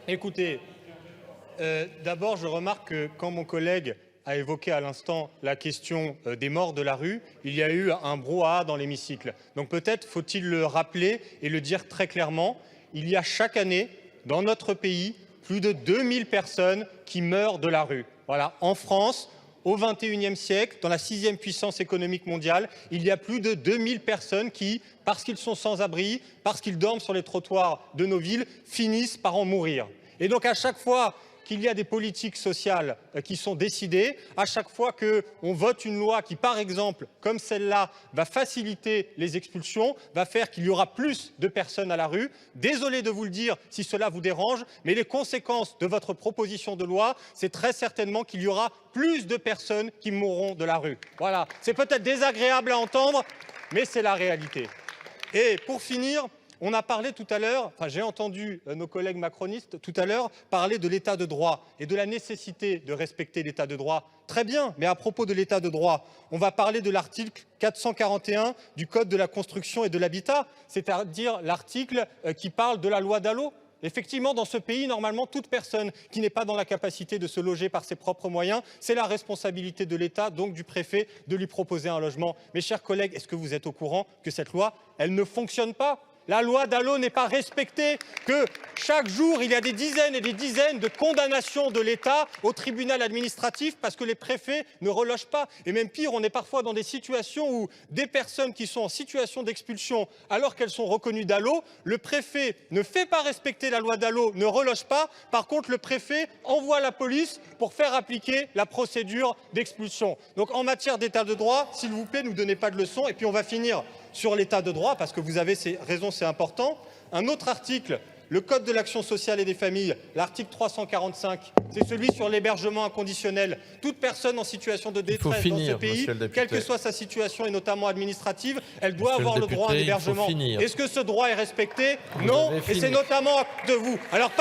Écoutez, d'abord, je remarque que quand mon collègue a évoqué à l'instant la question des morts de la rue, il y a eu un brouhaha dans l'hémicycle. Donc peut-être faut-il le rappeler et le dire très clairement. Il y a chaque année, dans notre pays, plus de 2000 personnes qui meurent de la rue. Voilà, en France, au XXIe siècle, dans la 6e puissance économique mondiale, il y a plus de 2000 personnes qui, parce qu'ils sont sans abri, parce qu'ils dorment sur les trottoirs de nos villes, finissent par en mourir. Et donc à chaque fois qu'il y a des politiques sociales qui sont décidées, à chaque fois qu'on vote une loi qui, par exemple, comme celle-là, va faciliter les expulsions, va faire qu'il y aura plus de personnes à la rue. Désolé de vous le dire si cela vous dérange, mais les conséquences de votre proposition de loi, c'est très certainement qu'il y aura plus de personnes qui mourront de la rue. Voilà, c'est peut-être désagréable à entendre, mais c'est la réalité. Et pour finir, on a parlé tout à l'heure, j'ai entendu nos collègues macronistes tout à l'heure parler de l'état de droit et de la nécessité de respecter l'état de droit. Très bien, mais à propos de l'état de droit, on va parler de l'article 441 du Code de la construction et de l'habitat, c'est-à-dire l'article qui parle de la loi Dallot. Effectivement, dans ce pays, normalement, toute personne qui n'est pas dans la capacité de se loger par ses propres moyens, c'est la responsabilité de l'État, donc du préfet, de lui proposer un logement. Mes chers collègues, est-ce que vous êtes au courant que cette loi, elle ne fonctionne pas ? La loi Dallot n'est pas respectée, que chaque jour, il y a des dizaines et des dizaines de condamnations de l'État au tribunal administratif parce que les préfets ne relogent pas. Et même pire, on est parfois dans des situations où des personnes qui sont en situation d'expulsion, alors qu'elles sont reconnues Dallot, le préfet ne fait pas respecter la loi Dallot, ne reloge pas. Par contre, le préfet envoie la police pour faire appliquer la procédure d'expulsion. Donc en matière d'état de droit, s'il vous plaît, ne nous donnez pas de leçons. Et puis on va finir sur l'état de droit, parce que vous avez raison, c'est important. Un autre article, le Code de l'action sociale et des familles, l'article 345, c'est celui sur l'hébergement inconditionnel. Toute personne en situation de détresse dans ce pays, quelle que soit sa situation et notamment administrative, elle doit avoir le droit à un hébergement. Est-ce que ce droit est respecté? Non, et c'est notamment à cause de vous. Alors,